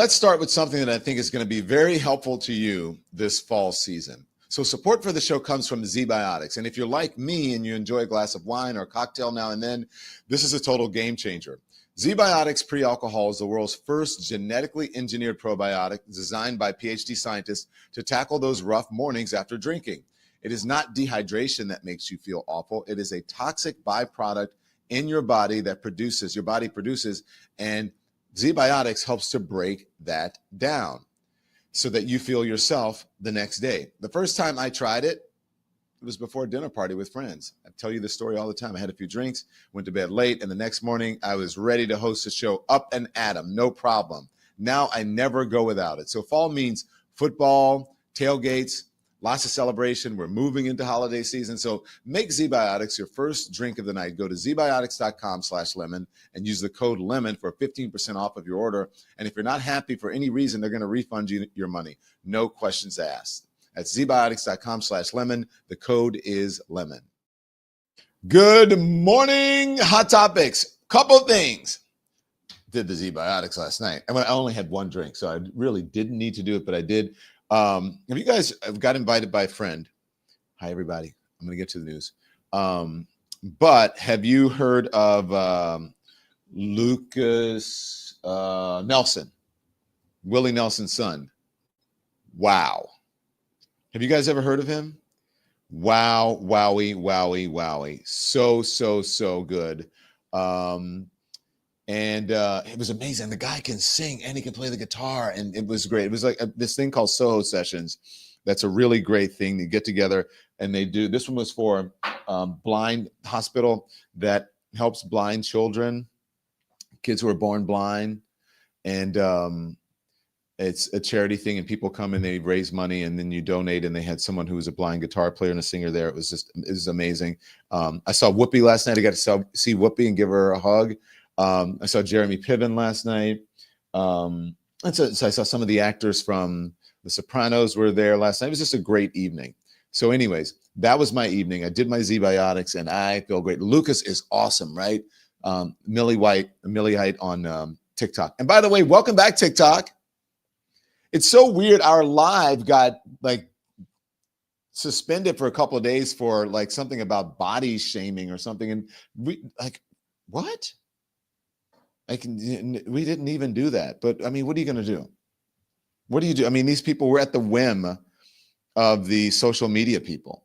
let's start with something that I think is going to be very helpful to you this fall season. So support for the show comes from ZBiotics. And if you're like me and you enjoy a glass of wine or a cocktail now and then, this is a total game changer. ZBiotics Pre-Alcohol is the world's first genetically engineered probiotic designed by PhD scientists to tackle those rough mornings after drinking. It is not dehydration that makes you feel awful. It is a toxic byproduct in your body that your body produces, and ZBiotics helps to break that down so that you feel yourself the next day. The first time I tried it, it was before a dinner party with friends. I tell you this story all the time. I had a few drinks, went to bed late, and the next morning I was ready to host a show up and at 'em, no problem. Now I never go without it. So fall means football, tailgates, lots of celebration. We're moving into holiday season. So make ZBiotics your first drink of the night. Go to zbiotics.com/lemon and use the code LEMON for 15% off of your order. And if you're not happy for any reason, they're going to refund you your money. No questions asked. That's zbiotics.com/lemon. The code is LEMON. Good morning, Hot Topics. Couple things. Did the ZBiotics last night. I only had one drink, so I really didn't need to do it, but I did. If you guys got invited by a friend, hi everybody, I'm going to get to the news. But have you heard of Lucas Nelson, Willie Nelson's son? Wow. Have you guys ever heard of him? Wow, wowie. So good. And it was amazing. The guy can sing and he can play the guitar, and it was great. It was like this thing called Soho Sessions. That's a really great thing. They get together and they do. This one was for blind hospital that helps blind children, kids who are born blind, and it's a charity thing. And people come and they raise money, and then you donate. And they had someone who was a blind guitar player and a singer there. It was amazing. I saw Whoopi last night. I got to see Whoopi and give her a hug. I saw Jeremy Piven last night. And so I saw some of the actors from The Sopranos were there last night. It was just a great evening. So anyways, that was my evening. I did my ZBiotics and I feel great. Lucas is awesome, right? Millie Height on TikTok. And by the way, welcome back, TikTok. It's so weird. Our live got like suspended for a couple of days for like something about body shaming or something. And we like, what? We didn't even do that. But I mean, what are you going to do? What do you do? I mean, these people were at the whim of the social media people.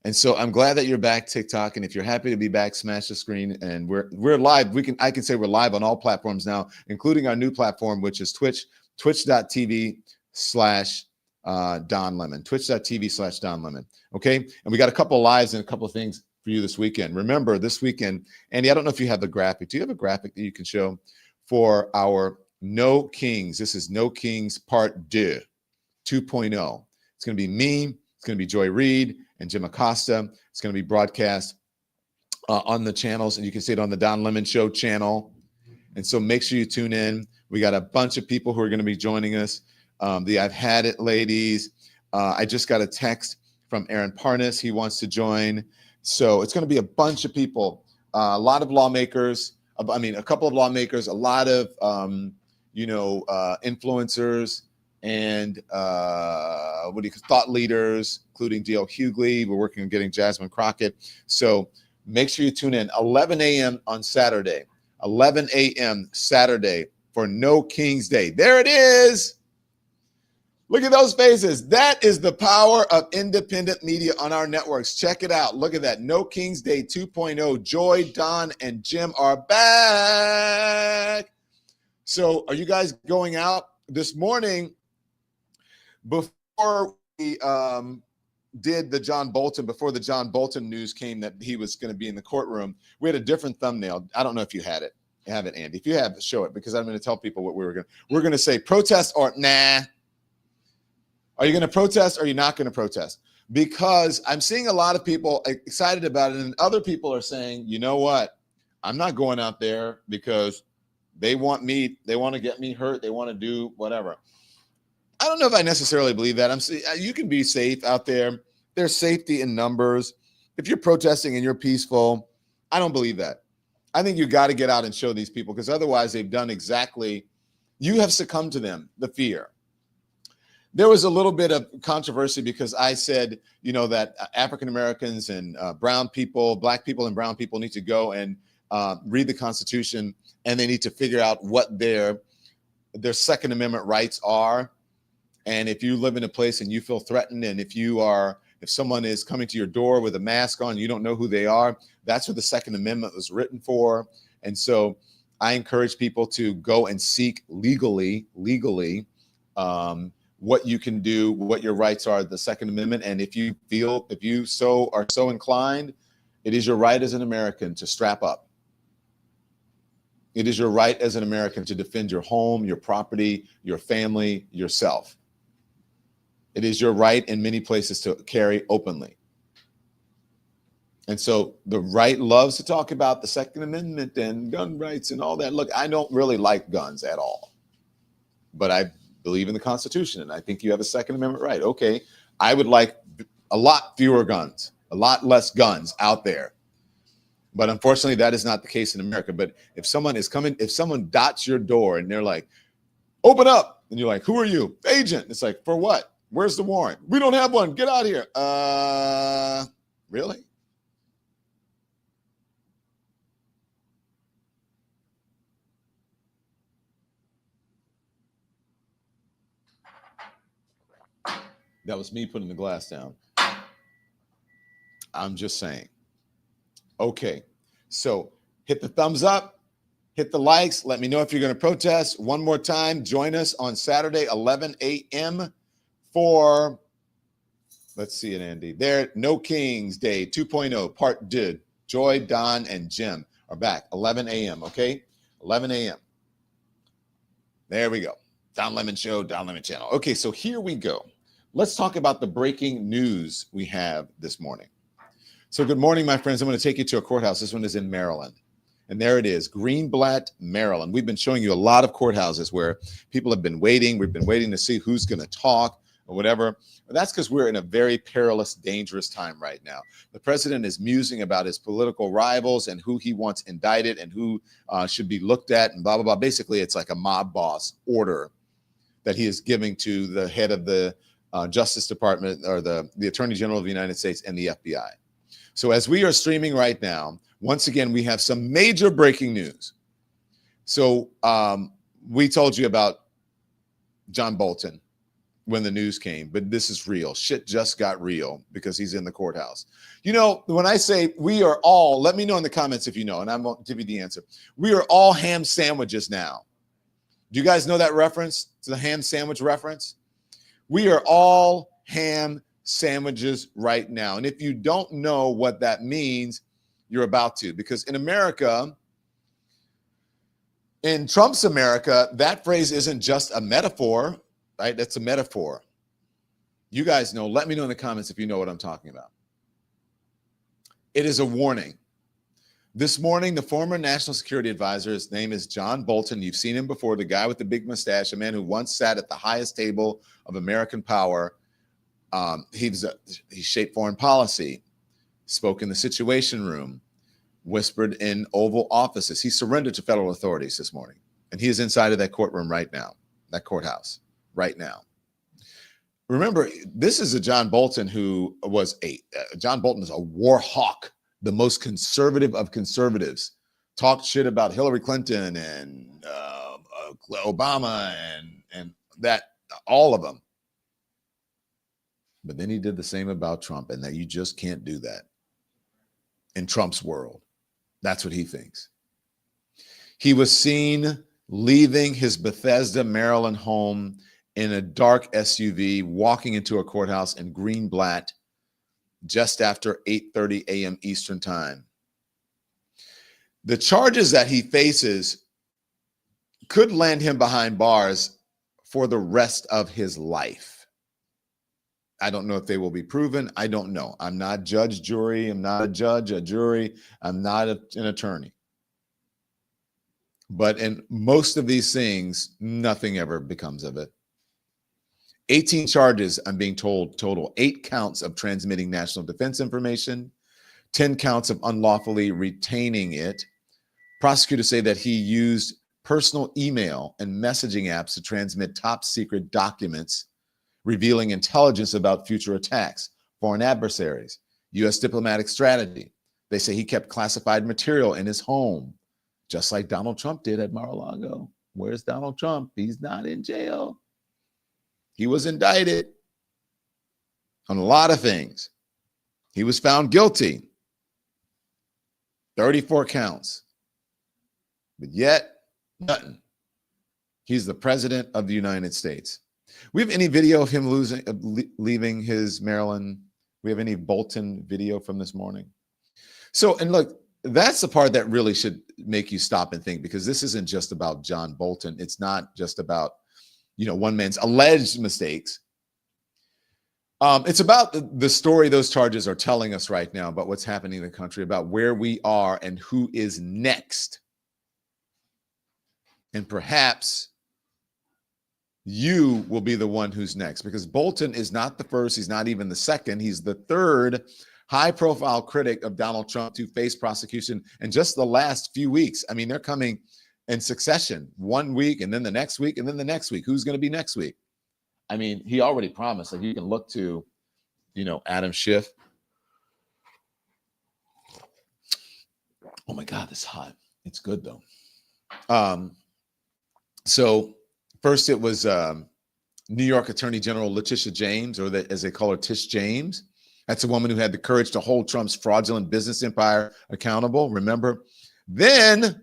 And so I'm glad that you're back, TikTok. And if you're happy to be back, smash the screen. And we're live. I can say we're live on all platforms now, including our new platform, which is Twitch, twitch.tv/Don Lemon, twitch.tv/Don Lemon. Okay. And we got a couple of lives and a couple of things for you this weekend. Remember, this weekend, Andy, I don't know if you have the graphic. Do you have a graphic that you can show for our No Kings? This is No Kings Part 2, 2.0. It's going to be me. It's going to be Joy Reid and Jim Acosta. It's going to be broadcast on the channels, and you can see it on the Don Lemon Show channel. And so make sure you tune in. We got a bunch of people who are going to be joining us. The I've Had It ladies. I just got a text from Aaron Parnas. He wants to join. So it's going to be a bunch of people, a lot of lawmakers. A couple of lawmakers, a lot of, influencers and thought leaders, including D.L. Hughley. We're working on getting Jasmine Crockett. So make sure you tune in 11 a.m. on Saturday, 11 a.m. Saturday for No Kings Day. There it is. Look at those faces. That is the power of independent media on our networks. Check it out. Look at that. No Kings Day 2.0. Joy, Don, and Jim are back. So are you guys going out this morning? Before we did the John Bolton, before the John Bolton news came that he was going to be in the courtroom, we had a different thumbnail. I don't know if you had it. You have it, Andy. If you have, show it, because I'm going to tell people what we're going to say. Protest or nah. Are you going to protest or are you not going to protest? Because I'm seeing a lot of people excited about it, and other people are saying, you know what? I'm not going out there because they want to get me hurt. They want to do whatever. I don't know if I necessarily believe that. You can be safe out there. There's safety in numbers. If you're protesting and you're peaceful, I don't believe that. I think you got to get out and show these people, because otherwise they've done exactly, You have succumbed to them, the fear. There was a little bit of controversy because I said, that African Americans and brown people, black people and brown people need to go and read the Constitution, and they need to figure out what their Second Amendment rights are. And if you live in a place and you feel threatened, and if someone is coming to your door with a mask on, you don't know who they are, that's what the Second Amendment was written for. And so I encourage people to go and seek legally, what you can do, what your rights are, the Second Amendment. And if you are so inclined, it is your right as an American to strap up. It is your right as an American to defend your home, your property, your family, yourself. It is your right in many places to carry openly. And so the right loves to talk about the Second Amendment and gun rights and all that. Look, I don't really like guns at all, but I believe in the Constitution, and I think you have a Second Amendment right. Okay, I would like a lot fewer guns, a lot less guns out there. But unfortunately, that is not the case in America. But if someone dots your door and they're like, open up, and you're like, who are you? Agent. It's like, for what? Where's the warrant? We don't have one. Get out of here. Really? That was me putting the glass down. I'm just saying. Okay, so hit the thumbs up, hit the likes. Let me know if you're going to protest. One more time, join us on Saturday, 11 a.m. for, let's see it, Andy. There, No Kings Day 2.0, part 2. Joy, Don, and Jim are back, 11 a.m., okay? 11 a.m. There we go. Don Lemon Show, Don Lemon Channel. Okay, so here we go. Let's talk about the breaking news we have this morning. So good morning, my friends. I'm going to take you to a courthouse. This one is in Maryland. And there it is, Greenblatt, Maryland. We've been showing you a lot of courthouses where people have been waiting. We've been waiting to see who's going to talk or whatever. But that's because we're in a very perilous, dangerous time right now. The president is musing about his political rivals and who he wants indicted and who should be looked at and blah, blah, blah. Basically, it's like a mob boss order that he is giving to the head of the Justice Department or the Attorney General of the United States and the FBI. So as we are streaming right now, once again, we have some major breaking news. So we told you about John Bolton when the news came, but this is real. Shit just got real because he's in the courthouse. When I say we are all, let me know in the comments if you know, and I won't give you the answer. We are all ham sandwiches now. Do you guys know that reference to the ham sandwich reference? We are all ham sandwiches right now. And if you don't know what that means, you're about to, because in America, in Trump's America, that phrase isn't just a metaphor, right? That's a metaphor. You guys know, let me know in the comments if you know what I'm talking about. It is a warning. This morning, the former national security advisor, his name is John Bolton. You've seen him before, the guy with the big mustache, a man who once sat at the highest table of American power. He shaped foreign policy, spoke in the Situation Room, whispered in Oval offices. He surrendered to federal authorities this morning, and he is inside of that courtroom right now, that courthouse right now. Remember, this is a John Bolton who was John Bolton is a war hawk, the most conservative of conservatives, talked shit about Hillary Clinton and Obama and that, all of them. But then he did the same about Trump, and that you just can't do that in Trump's world. That's what he thinks. He was seen leaving his Bethesda, Maryland home in a dark SUV, walking into a courthouse in Greenblatt just after 8:30 a.m. Eastern time. The charges that he faces could land him behind bars for the rest of his life. I don't know if they will be proven. I don't know. I'm not judge, jury. I'm not a judge, a jury. I'm not an attorney. But in most of these things, nothing ever becomes of it. 18 charges, I'm being told, total. 8 counts of transmitting national defense information, 10 counts of unlawfully retaining it. Prosecutors say that he used personal email and messaging apps to transmit top secret documents revealing intelligence about future attacks, foreign adversaries, U.S. diplomatic strategy. They say he kept classified material in his home, just like Donald Trump did at Mar-a-Lago. Where's Donald Trump? He's not in jail. He was indicted on a lot of things. He was found guilty, 34 counts, but yet nothing. He's the president of the United States. We have any video of him leaving his Maryland? We have any Bolton video from this morning? So, and look, that's the part that really should make you stop and think, because this isn't just about John Bolton. It's not just about, one man's alleged mistakes. It's about the story those charges are telling us right now about what's happening in the country, about where we are and who is next. And perhaps you will be the one who's next, because Bolton is not the first. He's not even the second. He's the third high-profile critic of Donald Trump to face prosecution in just the last few weeks. I mean, they're coming in succession, 1 week and then the next week and then the next week. Who's going to be next week? I mean, he already promised. Like, you can look to, Adam Schiff. Oh my God, it's hot. It's good though. So first it was New York Attorney General Letitia James, or as they call her, Tish James. That's a woman who had the courage to hold Trump's fraudulent business empire accountable. Remember? Then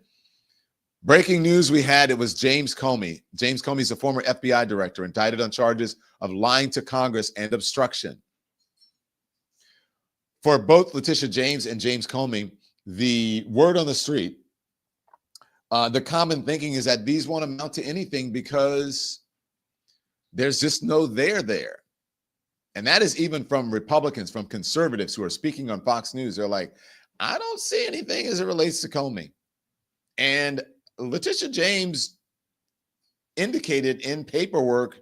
breaking news we had, it was James Comey. James Comey is a former FBI director indicted on charges of lying to Congress and obstruction. For both Letitia James and James Comey, the word on the street, the common thinking is that these won't amount to anything because there's just no there there. And that is even from Republicans, from conservatives who are speaking on Fox News. They're like, I don't see anything as it relates to Comey. And Letitia James indicated in paperwork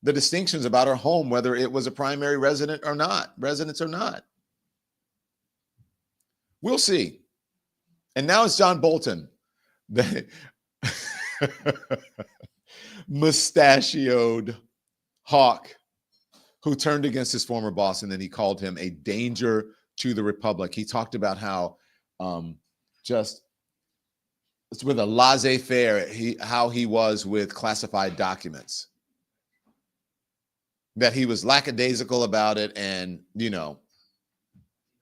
the distinctions about her home, whether it was a primary residence or not. We'll see. And now it's John Bolton, the mustachioed hawk who turned against his former boss, and then he called him a danger to the republic. He talked about how just with a laissez-faire, how he was with classified documents, that he was lackadaisical about it, and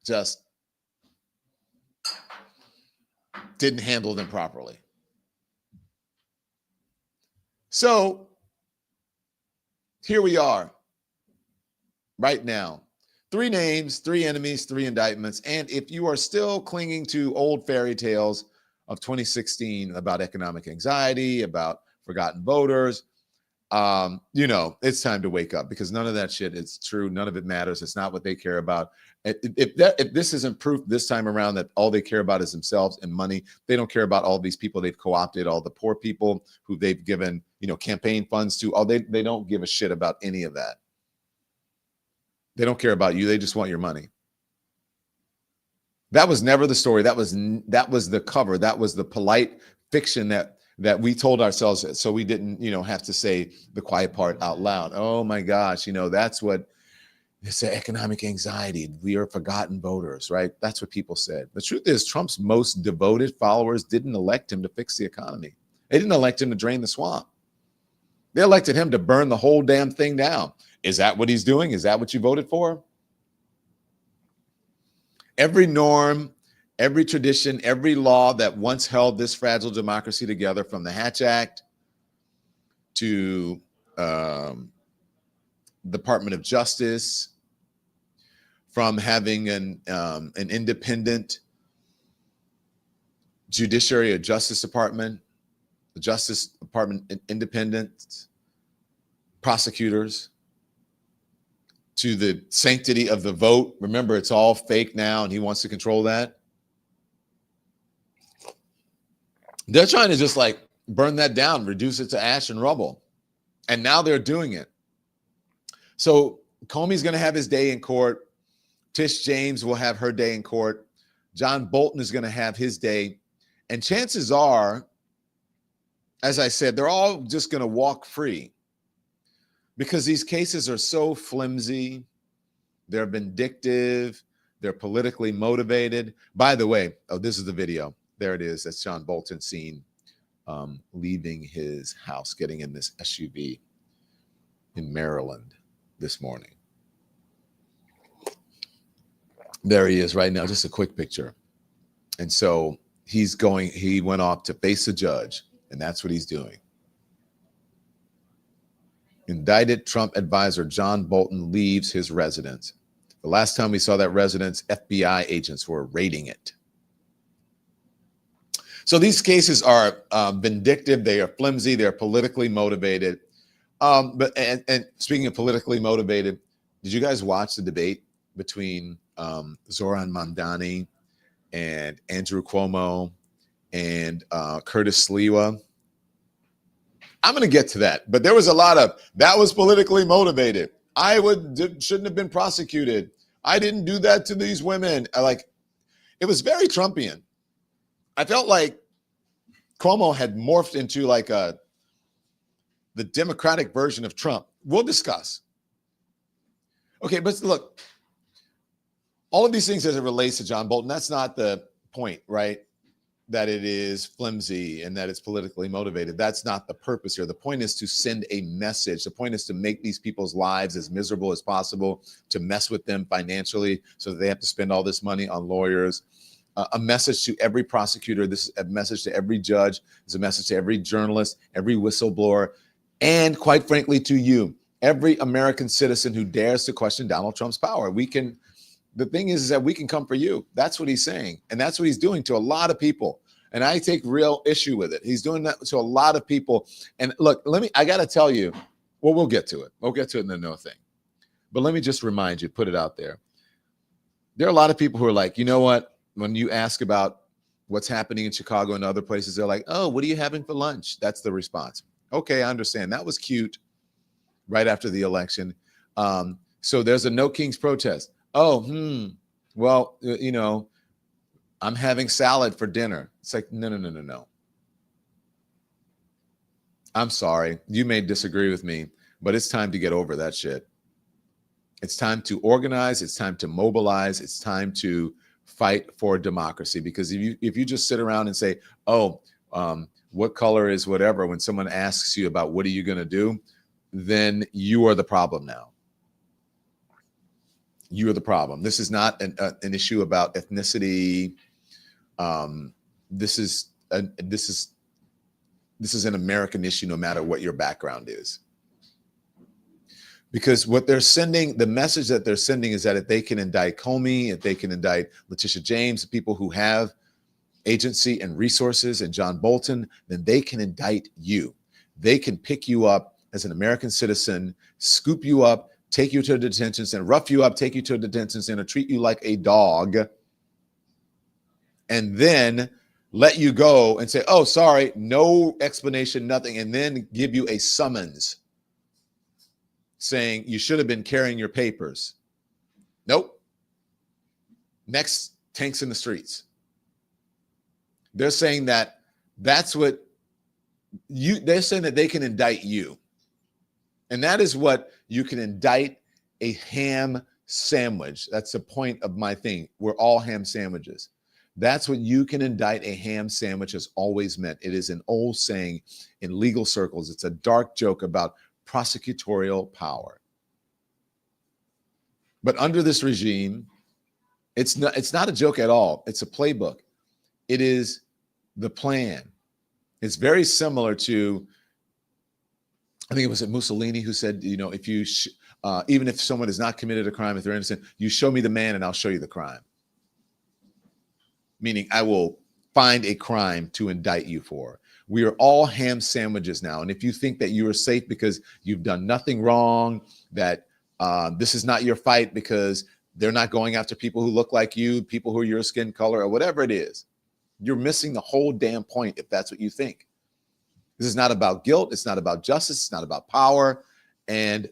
just didn't handle them properly. So here we are right now. 3 names, 3 enemies, 3 indictments. And if you are still clinging to old fairy tales of 2016 about economic anxiety, about forgotten voters, it's time to wake up, because none of that shit is true. None of it matters. It's not what they care about. If this isn't proof this time around that all they care about is themselves and money, they don't care about all these people they've co-opted, all the poor people who they've given, campaign funds to. They don't give a shit about any of that. They don't care about you. They just want your money. That was never the story. That was the cover. That was the polite fiction that we told ourselves, so we didn't, have to say the quiet part out loud. Oh my gosh, that's what it's the economic anxiety. We are forgotten voters, right? That's what people said. The truth is, Trump's most devoted followers didn't elect him to fix the economy. They didn't elect him to drain the swamp. They elected him to burn the whole damn thing down. Is that what he's doing? Is that what you voted for? Every norm, every tradition, every law that once held this fragile democracy together, from the Hatch Act to Department of Justice, from having an independent judiciary or Justice Department, the Justice Department independent prosecutors, to the sanctity of the vote. Remember, it's all fake now, and he wants to control that. They're trying to just like burn that down, reduce it to ash and rubble. And now they're doing it. So Comey's going to have his day in court. Tish James will have her day in court. John Bolton is going to have his day. And chances are as I said, they're all just going to walk free because these cases are so flimsy. They're vindictive. They're politically motivated. By the way, oh, this is the video. There it is. That's John Bolton seen leaving his house, getting in this SUV in Maryland this morning. There he is right now, just a quick picture. And so he went off to face a judge, and that's what he's doing. Indicted Trump advisor John Bolton leaves his residence. The last time we saw that residence, FBI agents were raiding it. So these cases are vindictive. They are flimsy. They're politically motivated. But speaking of politically motivated, did you guys watch the debate between Zoran Mandani and Andrew Cuomo and Curtis Sliwa? I'm going to get to that, but there was a lot of that was politically motivated. I shouldn't have been prosecuted. I didn't do that to these women. It was very Trumpian. I felt like Cuomo had morphed into like the Democratic version of Trump. We'll discuss. Okay, but look, all of these things as it relates to John Bolton, that's not the point, right? That it is flimsy and that it's politically motivated. That's not the purpose here. The point is to send a message. The point is to make these people's lives as miserable as possible, to mess with them financially so that they have to spend all this money on lawyers. A message to every prosecutor. This is a message to every judge. It's a message to every journalist, every whistleblower, and quite frankly, to you, every American citizen who dares to question Donald Trump's power. The thing is that we can come for you. That's what he's saying. And that's what he's doing to a lot of people. And I take real issue with it. He's doing that to a lot of people. And look, I got to tell you, well, we'll get to it. We'll get to it in the no thing. But let me just remind you, put it out there. There are a lot of people who are like, you know what? When you ask about what's happening in Chicago and other places, they're like, oh, what are you having for lunch? That's the response. Okay, I understand. That was cute right after the election. So there's a No Kings protest. Oh, well, I'm having salad for dinner. It's like, no. I'm sorry. You may disagree with me, but it's time to get over that shit. It's time to organize. It's time to mobilize. It's time to fight for democracy. Because if you just sit around and say, oh, what color is whatever, when someone asks you about what are you going to do, then you are the problem now. You are the problem. This is not an issue about ethnicity. This is an American issue, no matter what your background is. Because what they're sending, the message that they're sending is that if they can indict Comey, if they can indict Letitia James, the people who have agency and resources, and John Bolton, then they can indict you. They can pick you up as an American citizen, scoop you up, take you to a detention center, rough you up, take you to a detention center, treat you like a dog, and then let you go and say, oh, sorry, no explanation, nothing, and then give you a summons saying you should have been carrying your papers. Nope. Next, tanks in the streets. They're saying that they're saying that they can indict you. And that is what you can indict a ham sandwich. That's the point of my thing. We're all ham sandwiches. That's what you can indict a ham sandwich has always meant. It is an old saying in legal circles. It's a dark joke about prosecutorial power. But under this regime, it's not a joke at all. It's a playbook. It is the plan. It's very similar to, I think it was Mussolini who said, if you, even if someone has not committed a crime, if they're innocent, you show me the man and I'll show you the crime. Meaning I will find a crime to indict you for. We are all ham sandwiches now. And if you think that you are safe because you've done nothing wrong, that this is not your fight because they're not going after people who look like you, people who are your skin color, or whatever it is, you're missing the whole damn point if that's what you think. This is not about guilt. It's not about justice. It's not about power and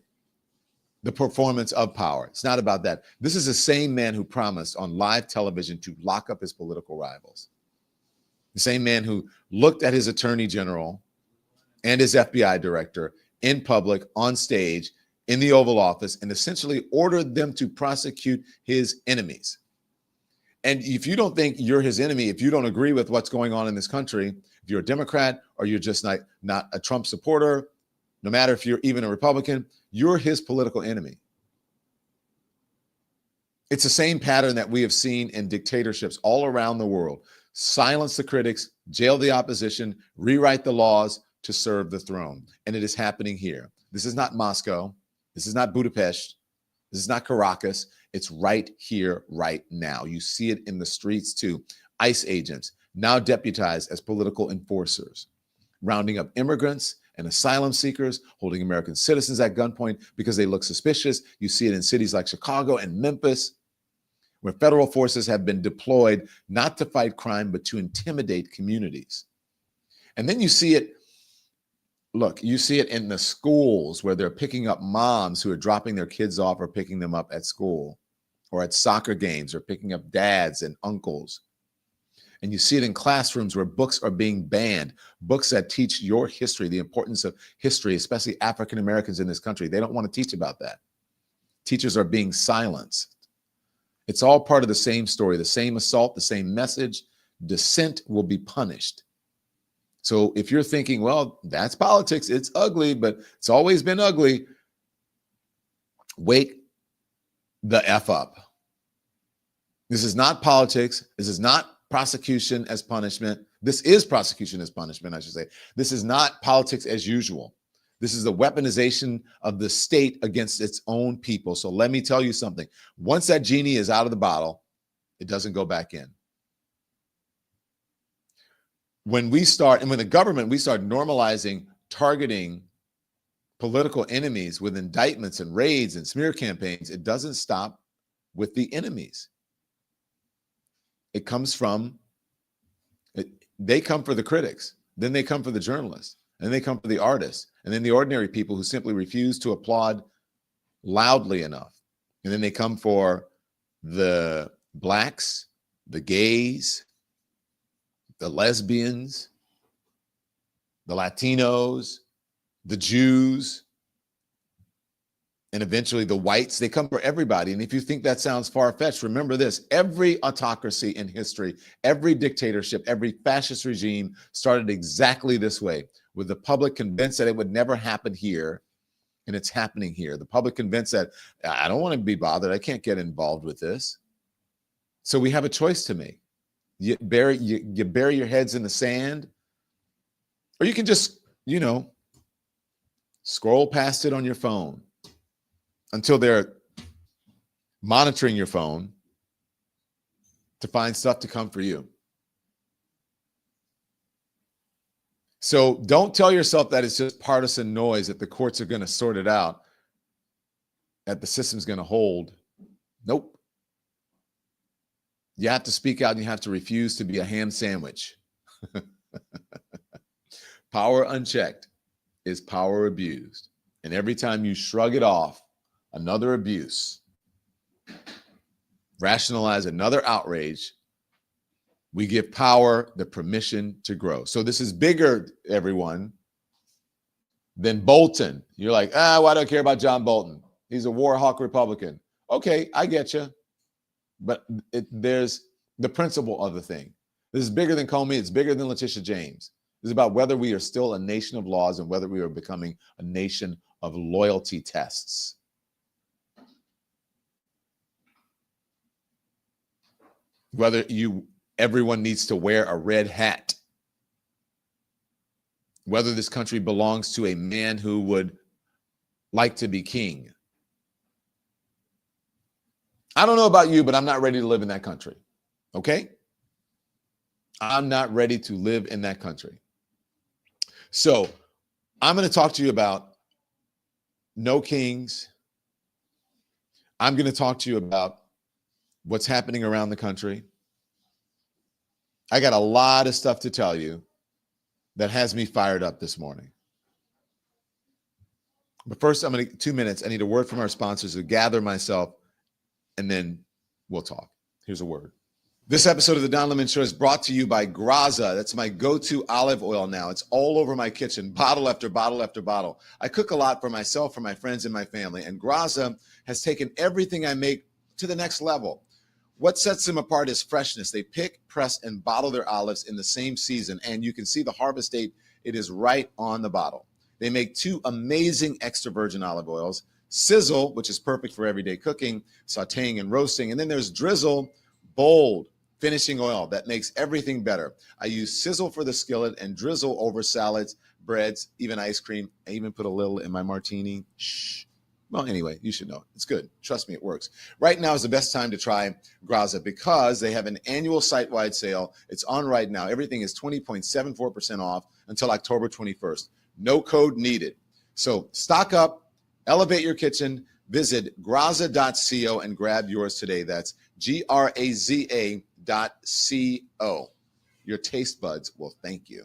the performance of power. It's not about that. This is the same man who promised on live television to lock up his political rivals. The same man who looked at his attorney general and his FBI director in public, on stage, in the Oval Office, and essentially ordered them to prosecute his enemies. And if you don't think you're his enemy, if you don't agree with what's going on in this country, if you're a Democrat or you're just not a Trump supporter, no matter if you're even a Republican, you're his political enemy. It's the same pattern that we have seen in dictatorships all around the world. Silence the critics, jail the opposition, rewrite the laws to serve the throne. And it is happening here. This is not Moscow. This is not Budapest. This is not Caracas. It's right here, right now. You see it in the streets too. ICE agents, now deputized as political enforcers, rounding up immigrants and asylum seekers, holding American citizens at gunpoint because they look suspicious. You see it in cities like Chicago and Memphis, where federal forces have been deployed not to fight crime, but to intimidate communities. And then you see it, you see it in the schools where they're picking up moms who are dropping their kids off or picking them up at school, or at soccer games, or picking up dads and uncles. And you see it in classrooms where books are being banned, books that teach your history, the importance of history, especially African Americans in this country. They don't want to teach about that. Teachers are being silenced. It's all part of the same story, the same assault, the same message. Dissent will be punished. So if you're thinking, well, that's politics, it's ugly, but it's always been ugly, wake the F up. This is not politics. This is not prosecution as punishment. This is prosecution as punishment, I should say. This is not politics as usual. This is the weaponization of the state against its own people. So let me tell you something. Once that genie is out of the bottle, it doesn't go back in. When we start, and when the government, we start normalizing targeting political enemies with indictments and raids and smear campaigns, it doesn't stop with the enemies. It comes from, they come for the critics, then they come for the journalists, and they come for the artists, and then the ordinary people who simply refuse to applaud loudly enough. And then they come for the blacks, the gays, the lesbians, the Latinos, the Jews, and eventually the whites. They come for everybody. And if you think that sounds far-fetched, remember this: every autocracy in history, every dictatorship, every fascist regime started exactly this way, with the public convinced that it would never happen here, and it's happening here. The public convinced that I don't want to be bothered, I can't get involved with this. So we have a choice to make. You bury your heads in the sand, or you can just, scroll past it on your phone until they're monitoring your phone to find stuff to come for you. So don't tell yourself that it's just partisan noise, that the courts are going to sort it out, that the system's going to hold. Nope. You have to speak out, and you have to refuse to be a ham sandwich. Power unchecked is power abused. And every time you shrug it off, another abuse, rationalize another outrage, we give power the permission to grow. So this is bigger, everyone, than Bolton. You're like, why do I care about John Bolton? He's a war hawk Republican. Okay, I get you. But there's the principle of the thing. This is bigger than Comey. It's bigger than Letitia James. This is about whether we are still a nation of laws and whether we are becoming a nation of loyalty tests. Whether everyone needs to wear a red hat. Whether this country belongs to a man who would like to be king. I don't know about you, but I'm not ready to live in that country. Okay? I'm not ready to live in that country. So I'm going to talk to you about no kings. I'm going to talk to you about what's happening around the country. I got a lot of stuff to tell you that has me fired up this morning. But first, 2 minutes. I need a word from our sponsors to gather myself, and then we'll talk. Here's a word. This episode of the Don Lemon Show is brought to you by Graza. That's my go-to olive oil now. It's all over my kitchen, bottle after bottle after bottle. I cook a lot for myself, for my friends, and my family, and Graza has taken everything I make to the next level. What sets them apart is freshness. They pick, press, and bottle their olives in the same season, and you can see the harvest date. It is right on the bottle. They make 2 amazing extra virgin olive oils, Sizzle, which is perfect for everyday cooking, sauteing, and roasting, and then there's Drizzle, bold finishing oil that makes everything better. I use Sizzle for the skillet and Drizzle over salads, breads, even ice cream. I even put a little in my martini. Shh. Well, anyway, you should know. It's good. Trust me, it works. Right now is the best time to try Graza because they have an annual site-wide sale. It's on right now. Everything is 20.74% off until October 21st. No code needed. So stock up, elevate your kitchen, visit graza.co and grab yours today. That's graza.co. Your taste buds will thank you.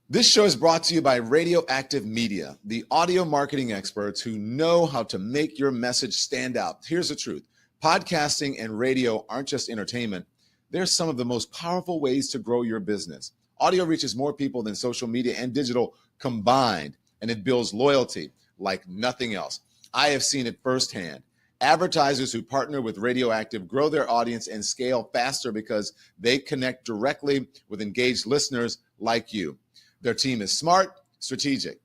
This show is brought to you by Radioactive Media, the audio marketing experts who know how to make your message stand out. Here's the truth. Podcasting and radio aren't just entertainment. They're some of the most powerful ways to grow your business. Audio reaches more people than social media and digital combined, and it builds loyalty like nothing else. I have seen it firsthand. Advertisers who partner with Radioactive grow their audience and scale faster because they connect directly with engaged listeners like you. Their team is smart, strategic,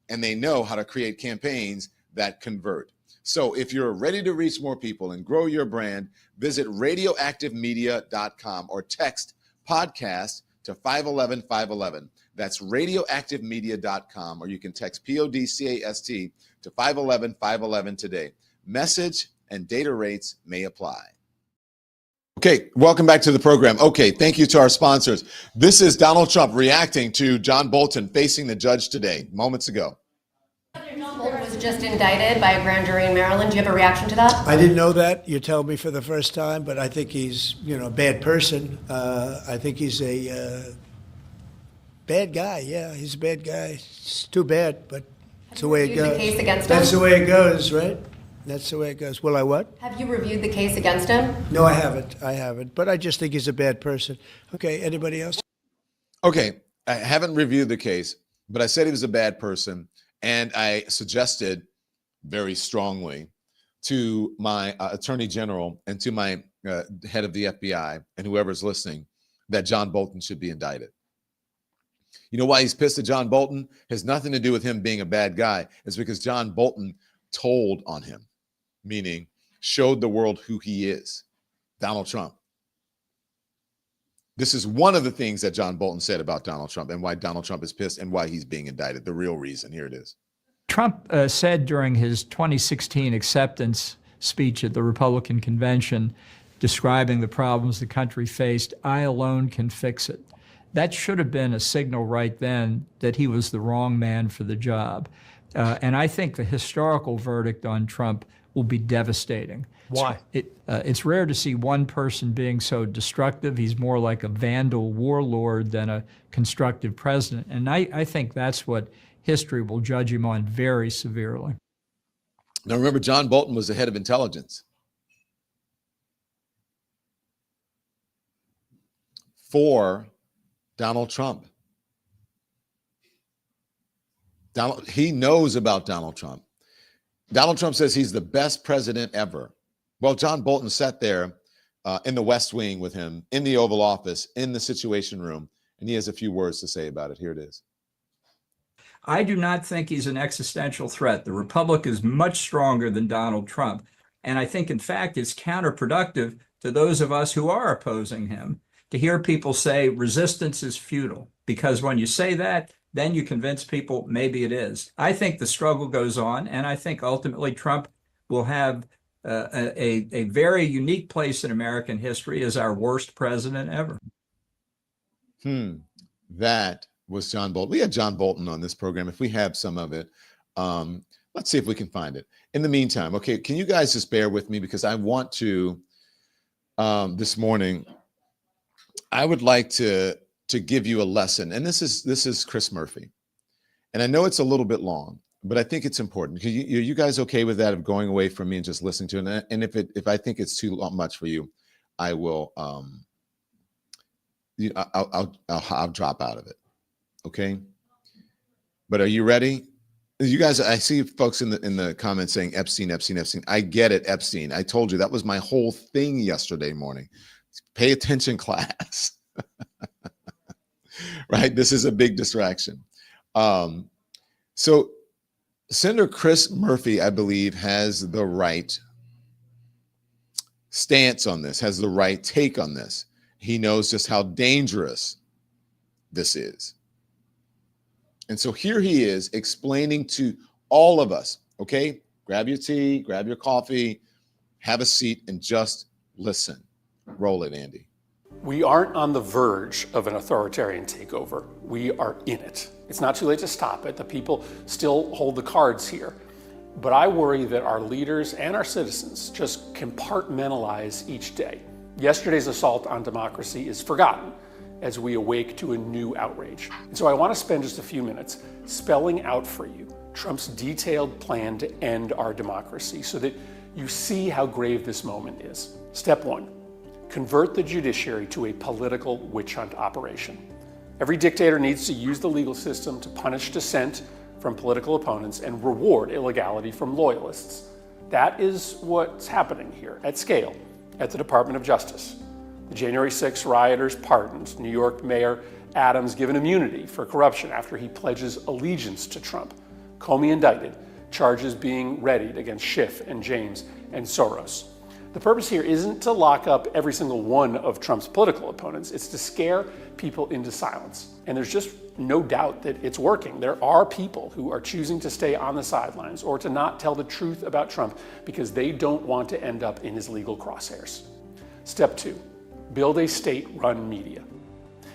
and they know how to create campaigns that convert. So if you're ready to reach more people and grow your brand, visit radioactivemedia.com or text podcast to 511-511. That's radioactivemedia.com, or you can text PODCAST to 511-511 today. Message and data rates may apply. Okay, welcome back to the program. Okay, thank you to our sponsors. This is Donald Trump reacting to John Bolton facing the judge today, moments ago. John Bolton was just indicted by a grand jury in Maryland. Do you have a reaction to that? I didn't know that. You tell me for the first time, but I think he's, a bad person. I think he's a bad guy. Yeah, he's a bad guy. It's too bad, but it's the way it goes. The case against him? That's the way it goes, right? That's the way it goes. Will I what? Have you reviewed the case against him? No, I haven't. But I just think he's a bad person. Okay, anybody else? Okay, I haven't reviewed the case, but I said he was a bad person, and I suggested very strongly to my attorney general and to my head of the FBI and whoever's listening that John Bolton should be indicted. You know why he's pissed at John Bolton? It has nothing to do with him being a bad guy. It's because John Bolton told on him, meaning showed the world who he is, Donald Trump. This is one of the things that John Bolton said about Donald Trump and why Donald Trump is pissed and why he's being indicted. The real reason. Here it is. Trump said during his 2016 acceptance speech at the Republican convention, describing the problems the country faced, "I alone can fix it." That should have been a signal right then that he was the wrong man for the job. And I think the historical verdict on Trump will be devastating. Why? It's rare to see one person being so destructive. He's more like a vandal warlord than a constructive president. And I think that's what history will judge him on very severely. Now, remember, John Bolton was the head of intelligence for Donald Trump. He knows about Donald Trump. Donald Trump says he's the best president ever. Well, John Bolton sat there in the West Wing with him, in the Oval Office, in the Situation Room, and he has a few words to say about it. Here it is. I do not think he's an existential threat. The Republic is much stronger than Donald Trump. And I think, in fact, it's counterproductive to those of us who are opposing him to hear people say resistance is futile, because when you say that, then you convince people maybe it is. I think the struggle goes on, and I think ultimately Trump will have a very unique place in American history as our worst president ever. That was John Bolton. We had John Bolton on this program. If we have some of it, let's see if we can find it. In the meantime, okay, can you guys just bear with me, because I want to, this morning, I would like to give you a lesson. And this is Chris Murphy. And I know it's a little bit long, but I think it's important. You guys okay with that, of going away from me and just listening to it? And if I think it's too much for you, I will I'll drop out of it. Okay. But are you ready? You guys, I see folks in the comments saying Epstein. I get it, Epstein. I told you that was my whole thing yesterday morning. Pay attention, class. Right? This is a big distraction. So Senator Chris Murphy, I believe, has the right stance on this, has the right take on this. He knows just how dangerous this is. And so here he is explaining to all of us, okay? Grab your tea, grab your coffee, have a seat, and just listen. Roll it, Andy. We aren't on the verge of an authoritarian takeover. We are in it. It's not too late to stop it. The people still hold the cards here. But I worry that our leaders and our citizens just compartmentalize each day. Yesterday's assault on democracy is forgotten as we awake to a new outrage. And so I want to spend just a few minutes spelling out for you Trump's detailed plan to end our democracy so that you see how grave this moment is. Step one, convert the judiciary to a political witch hunt operation. Every dictator needs to use the legal system to punish dissent from political opponents and reward illegality from loyalists. That is what's happening here at scale at the Department of Justice. The January 6 rioters pardoned, New York Mayor Adams given immunity for corruption after he pledges allegiance to Trump. Comey indicted, charges being readied against Schiff and James and Soros. The purpose here isn't to lock up every single one of Trump's political opponents. It's to scare people into silence. And there's just no doubt that it's working. There are people who are choosing to stay on the sidelines or to not tell the truth about Trump because they don't want to end up in his legal crosshairs. Step two, build a state-run media.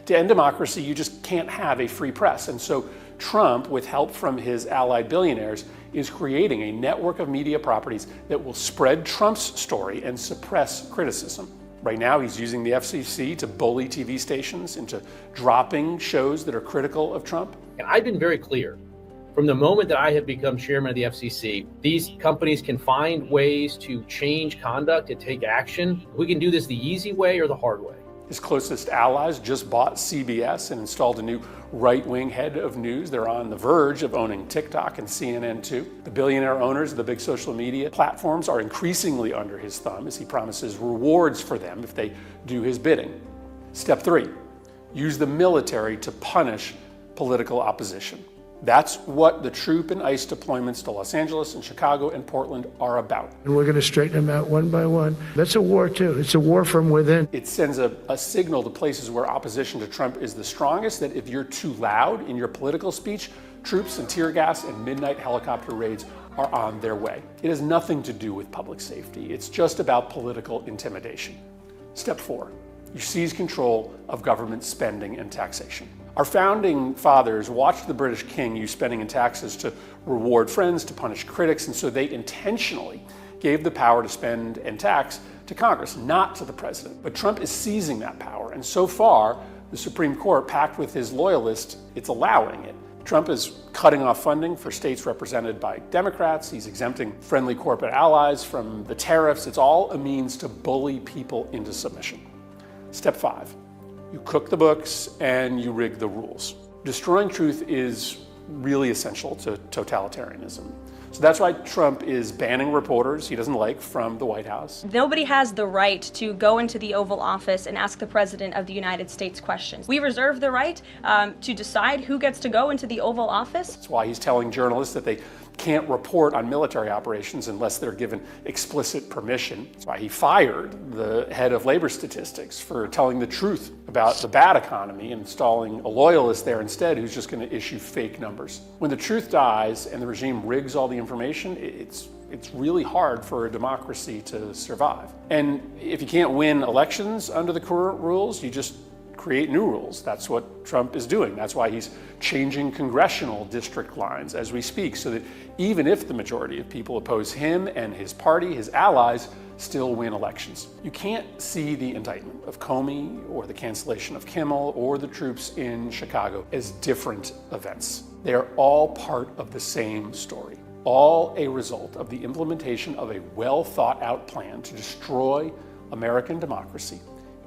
To end democracy, you just can't have a free press. And so Trump, with help from his allied billionaires, is creating a network of media properties that will spread Trump's story and suppress criticism. Right now, he's using the FCC to bully TV stations into dropping shows that are critical of Trump. And I've been very clear. From the moment that I have become chairman of the FCC, these companies can find ways to change conduct and take action. We can do this the easy way or the hard way. His closest allies just bought CBS and installed a new right-wing head of news. They're on the verge of owning TikTok and CNN too. The billionaire owners of the big social media platforms are increasingly under his thumb as he promises rewards for them if they do his bidding. Step three, use the military to punish political opposition. That's what the troop and ICE deployments to Los Angeles and Chicago and Portland are about. And we're going to straighten them out one by one. That's a war, too. It's a war from within. It sends a signal to places where opposition to Trump is the strongest that if you're too loud in your political speech, troops and tear gas and midnight helicopter raids are on their way. It has nothing to do with public safety. It's just about political intimidation. Step four, you seize control of government spending and taxation. Our founding fathers watched the British king use spending and taxes to reward friends, to punish critics, and so they intentionally gave the power to spend and tax to Congress, not to the president. But Trump is seizing that power, and so far, the Supreme Court, packed with his loyalists, it's allowing it. Trump is cutting off funding for states represented by Democrats. He's exempting friendly corporate allies from the tariffs. It's all a means to bully people into submission. Step five. You cook the books and you rig the rules. Destroying truth is really essential to totalitarianism. So that's why Trump is banning reporters he doesn't like from the White House. Nobody has the right to go into the Oval Office and ask the President of the United States questions. We reserve the right to decide who gets to go into the Oval Office. That's why he's telling journalists that they can't report on military operations unless they're given explicit permission. That's why he fired the head of labor statistics for telling the truth about the bad economy and installing a loyalist there instead who's just going to issue fake numbers. When the truth dies and the regime rigs all the information, it's really hard for a democracy to survive. And if you can't win elections under the current rules, you just create new rules. That's what Trump is doing. That's why he's changing congressional district lines as we speak, so that even if the majority of people oppose him and his party, his allies, still win elections. You can't see the indictment of Comey or the cancellation of Kimmel or the troops in Chicago as different events. They are all part of the same story, all a result of the implementation of a well thought out plan to destroy American democracy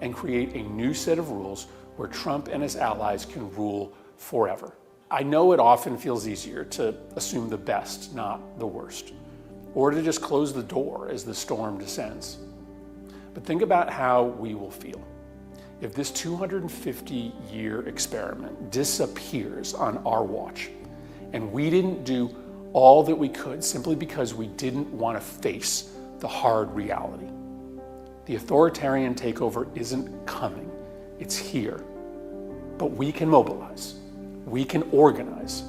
and create a new set of rules where Trump and his allies can rule forever. I know it often feels easier to assume the best, not the worst, or to just close the door as the storm descends. But think about how we will feel if this 250-year experiment disappears on our watch and we didn't do all that we could simply because we didn't want to face the hard reality. The authoritarian takeover isn't coming, it's here. But we can mobilize, we can organize,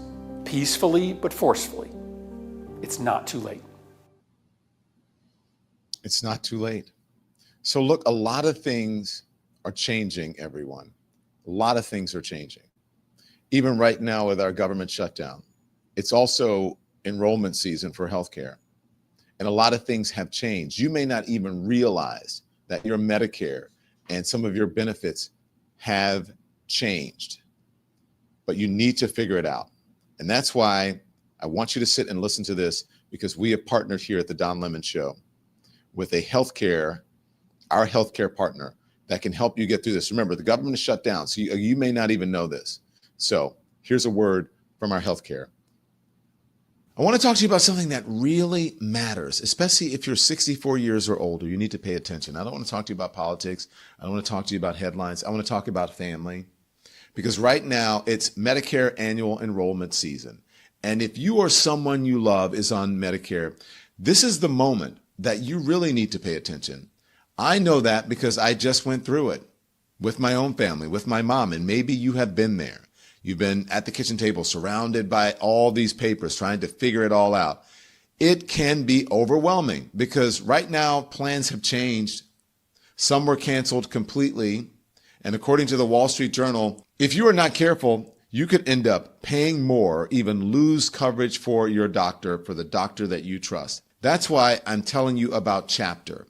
peacefully but forcefully. It's not too late. It's not too late. So look, a lot of things are changing, everyone. A lot of things are changing. Even right now with our government shutdown, it's also enrollment season for healthcare. And a lot of things have changed. You may not even realize that your Medicare and some of your benefits have changed, but you need to figure it out. And that's why I want you to sit and listen to this, because we have partnered here at the Don Lemon Show with our healthcare partner that can help you get through this. Remember, the government is shut down, so you may not even know this. So here's a word from our healthcare. I want to talk to you about something that really matters, especially if you're 64 years or older. You need to pay attention. I don't want to talk to you about politics. I don't want to talk to you about headlines. I want to talk about family, because right now it's Medicare annual enrollment season. And if you or someone you love is on Medicare, this is the moment that you really need to pay attention. I know that because I just went through it with my own family, with my mom, and maybe you have been there. You've been at the kitchen table surrounded by all these papers trying to figure it all out. It can be overwhelming because right now plans have changed. Some were canceled completely. And according to the Wall Street Journal, if you are not careful, you could end up paying more, even lose coverage for your doctor, for the doctor that you trust. That's why I'm telling you about Chapter.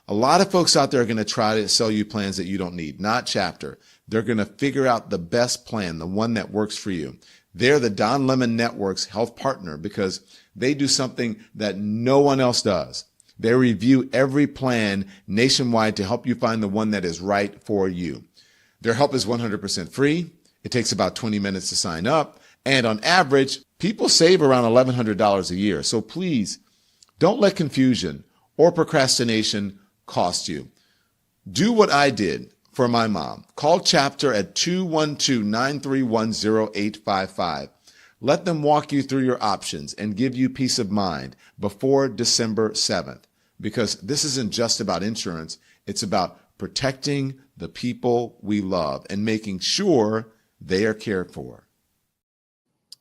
A lot of folks out there are going to try to sell you plans that you don't need, not Chapter. They're going to figure out the best plan, the one that works for you. They're the Don Lemon Network's health partner because they do something that no one else does. They review every plan nationwide to help you find the one that is right for you. Their help is 100% free. It takes about 20 minutes to sign up. And on average, people save around $1,100 a year. So please don't let confusion or procrastination cost you. Do what I did for my mom. Call Chapter at 212-931-0855. Let them walk you through your options and give you peace of mind before December 7th, because this isn't just about insurance. It's about protecting the people we love and making sure they are cared for.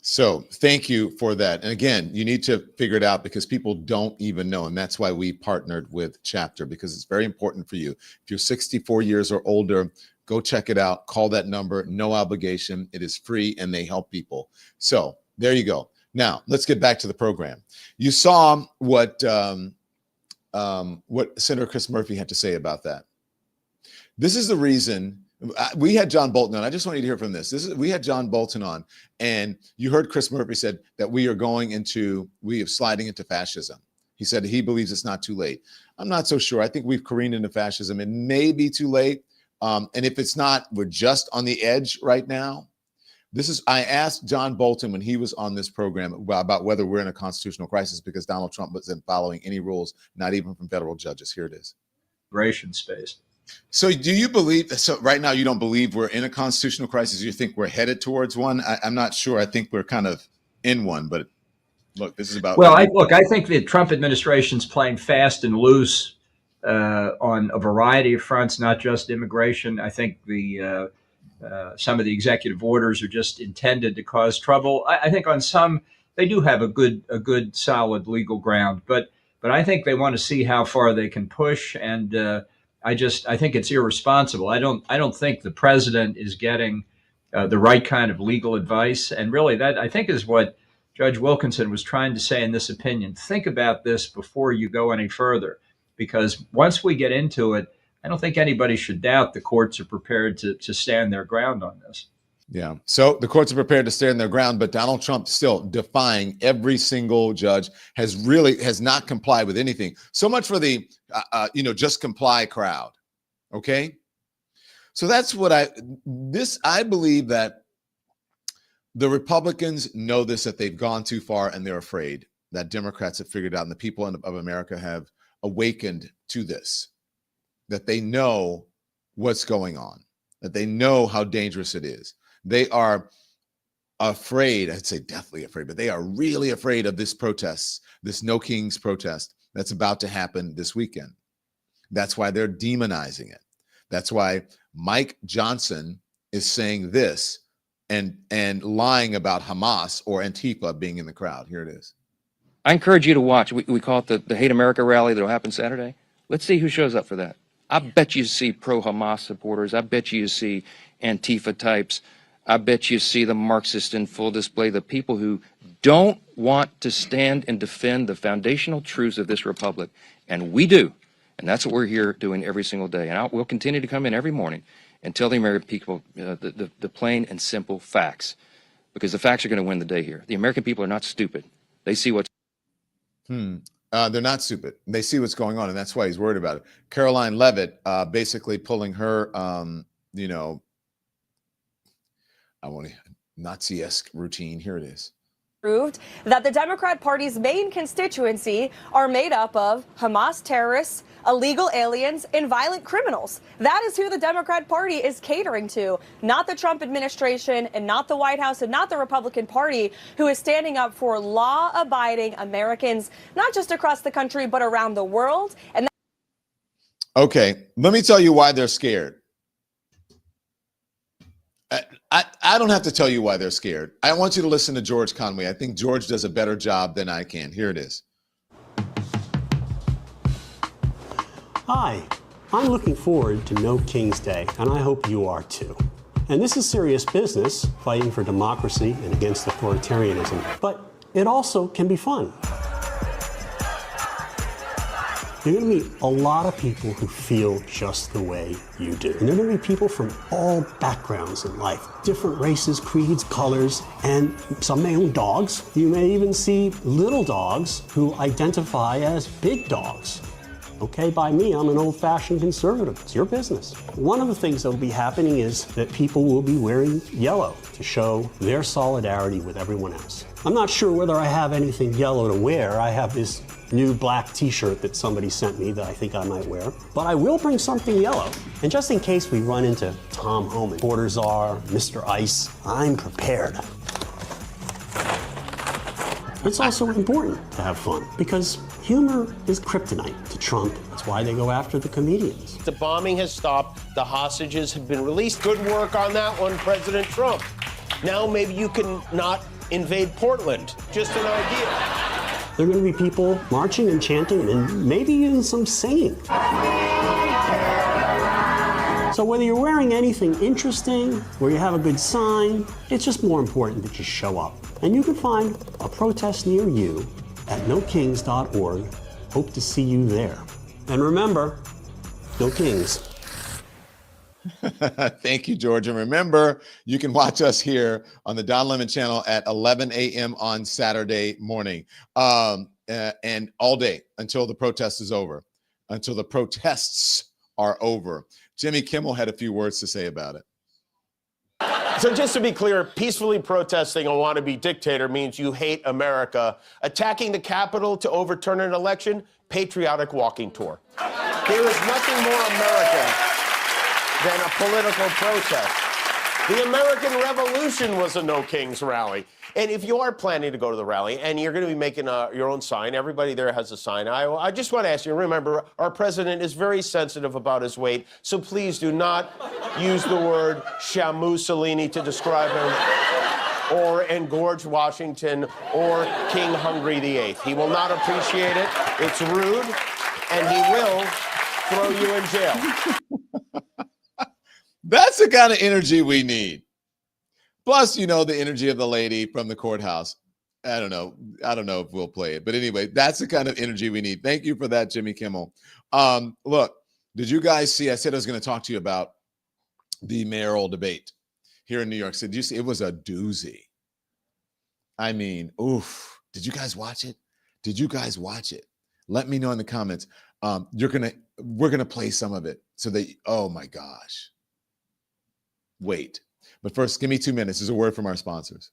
So thank you for that. And again, you need to figure it out because people don't even know. And that's why we partnered with Chapter, because it's very important for you. If you're 64 years or older, go check it out. Call that number. No obligation. It is free and they help people. So there you go. Now let's get back to the program. You saw what Senator Chris Murphy had to say about that. This is the reason. We had John Bolton on. I just want you to hear from this. We had John Bolton on, and you heard Chris Murphy said that we are sliding into fascism. He said he believes it's not too late. I'm not so sure. I think we've careened into fascism. It may be too late. And if it's not, we're just on the edge right now. I asked John Bolton when he was on this program about whether we're in a constitutional crisis because Donald Trump wasn't following any rules, not even from federal judges. Here it is. Immigration space. So do you believe, so right now you don't believe we're in a constitutional crisis? You think we're headed towards one? I'm not sure. I think we're kind of in one, but look, this is about. Well, I think the Trump administration's playing fast and loose on a variety of fronts, not just immigration. I think some of the executive orders are just intended to cause trouble. I think on some, they do have a good solid legal ground, but I think they want to see how far they can push. And I think it's irresponsible. I don't think the president is getting the right kind of legal advice. And really that, I think, is what Judge Wilkinson was trying to say in this opinion. Think about this before you go any further, because once we get into it, I don't think anybody should doubt the courts are prepared to stand their ground on this. Yeah. So the courts are prepared to stand their ground, but Donald Trump still defying every single judge has not complied with anything. So much for the, just comply crowd. Okay. So that's what I believe that the Republicans know this, that they've gone too far and they're afraid that Democrats have figured out and the people of America have awakened to this, that they know what's going on, that they know how dangerous it is. They are afraid, I'd say definitely afraid, but they are really afraid of this protest, this No Kings protest that's about to happen this weekend. That's why they're demonizing it. That's why Mike Johnson is saying this and lying about Hamas or Antifa being in the crowd. Here it is. I encourage you to watch. We call it the Hate America rally that'll happen Saturday. Let's see who shows up for that. I bet you see pro-Hamas supporters. I bet you see Antifa types. I bet you see the Marxists in full display, the people who don't want to stand and defend the foundational truths of this republic. And we do. And that's what we're here doing every single day. And we'll continue to come in every morning and tell the American people the plain and simple facts, because the facts are going to win the day here. The American people are not stupid. They see what's They're not stupid. They see what's going on, and that's why he's worried about it. Caroline Leavitt basically pulling her, I want to Nazi-esque routine. Here it is. Proved that the Democrat Party's main constituency are made up of Hamas terrorists, illegal aliens, and violent criminals. That is who the Democrat Party is catering to, not the Trump administration and not the White House and not the Republican Party, who is standing up for law-abiding Americans, not just across the country, but around the world. And Okay, let me tell you why they're scared. I don't have to tell you why they're scared. I want you to listen to George Conway. I think George does a better job than I can. Here it is. Hi, I'm looking forward to No King's Day, and I hope you are too. And this is serious business, fighting for democracy and against authoritarianism. But it also can be fun. You're going to meet a lot of people who feel just the way you do. And there are going to be people from all backgrounds in life, different races, creeds, colors, and some may own dogs. You may even see little dogs who identify as big dogs. Okay, by me, I'm an old-fashioned conservative. It's your business. One of the things that will be happening is that people will be wearing yellow to show their solidarity with everyone else. I'm not sure whether I have anything yellow to wear. I have this new black t-shirt that somebody sent me that I think I might wear. But I will bring something yellow. And just in case we run into Tom Homan, Border Czar, Mr. Ice, I'm prepared. It's also important to have fun because humor is kryptonite to Trump. That's why they go after the comedians. The bombing has stopped. The hostages have been released. Good work on that one, President Trump. Now maybe you can not invade Portland. Just an idea. There are going to be people marching and chanting and maybe even some singing. So whether you're wearing anything interesting or you have a good sign, it's just more important that you show up. And you can find a protest near you at nokings.org. Hope to see you there. And remember, no kings. Thank you, George. And remember, you can watch us here on the Don Lemon channel at 11 a.m. on Saturday morning and all day until the protest is over, until the protests are over. Jimmy Kimmel had a few words to say about it. So just to be clear, peacefully protesting a wannabe dictator means you hate America. Attacking the Capitol to overturn an election, patriotic walking tour. There is nothing more American than a political protest. The American Revolution was a No Kings rally. And if you are planning to go to the rally and you're going to be making your own sign, everybody there has a sign. I just want to ask you, remember, our president is very sensitive about his weight, so please do not use the word Shamussolini to describe him, or engorge Washington, or King Hungry VIII. He will not appreciate it. It's rude, and he will throw you in jail. That's the kind of energy we need. Plus, you know, the energy of the lady from the courthouse. I don't know if we'll play it. But anyway, that's the kind of energy we need. Thank you for that, Jimmy Kimmel. Look, did you guys see? I said I was going to talk to you about the mayoral debate here in New York City. Did you see? It was a doozy. I mean, oof. Did you guys watch it? Did you guys watch it? Let me know in the comments. We're gonna play some of it so that, oh my gosh. weight. But first, give me 2 minutes. There's a word from our sponsors.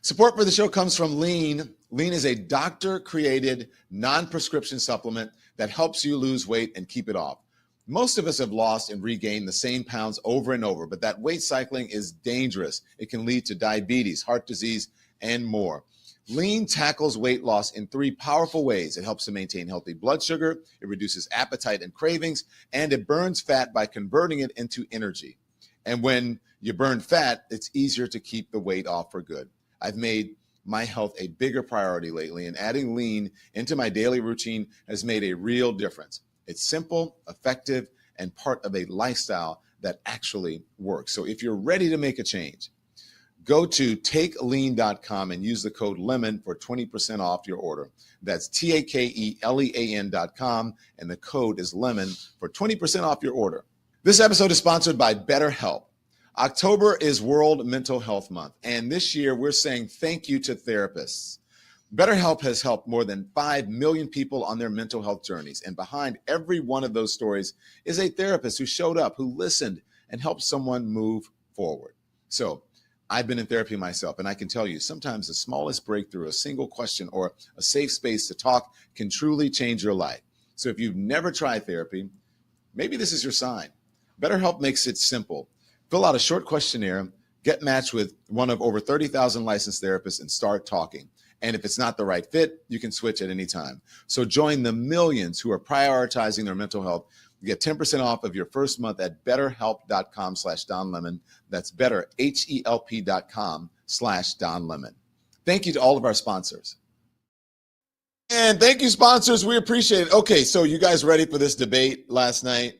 Support for the show comes from Lean. Lean is a doctor-created, non-prescription supplement that helps you lose weight and keep it off. Most of us have lost and regained the same pounds over and over, but that weight cycling is dangerous. It can lead to diabetes, heart disease, and more. Lean tackles weight loss in 3 powerful ways. It helps to maintain healthy blood sugar, it reduces appetite and cravings, and it burns fat by converting it into energy. And when you burn fat, it's easier to keep the weight off for good. I've made my health a bigger priority lately, and adding Lean into my daily routine has made a real difference. It's simple, effective, and part of a lifestyle that actually works. So if you're ready to make a change, go to takelean.com and use the code LEMON for 20% off your order. That's TAKELEAN.com, and the code is LEMON for 20% off your order. This episode is sponsored by BetterHelp. October is World Mental Health Month, and this year we're saying thank you to therapists. BetterHelp has helped more than 5 million people on their mental health journeys, and behind every one of those stories is a therapist who showed up, who listened, and helped someone move forward. So I've been in therapy myself, and I can tell you sometimes the smallest breakthrough, a single question, or a safe space to talk can truly change your life. So if you've never tried therapy, maybe this is your sign. BetterHelp makes it simple. Fill out a short questionnaire, get matched with one of over 30,000 licensed therapists, and start talking. And if it's not the right fit, you can switch at any time. So join the millions who are prioritizing their mental health. You get 10% off of your first month at betterhelp.com/DonLemon. That's better, HELP.com/DonLemon. Thank you to all of our sponsors. And thank you, sponsors. We appreciate it. Okay, so you guys ready for this debate last night?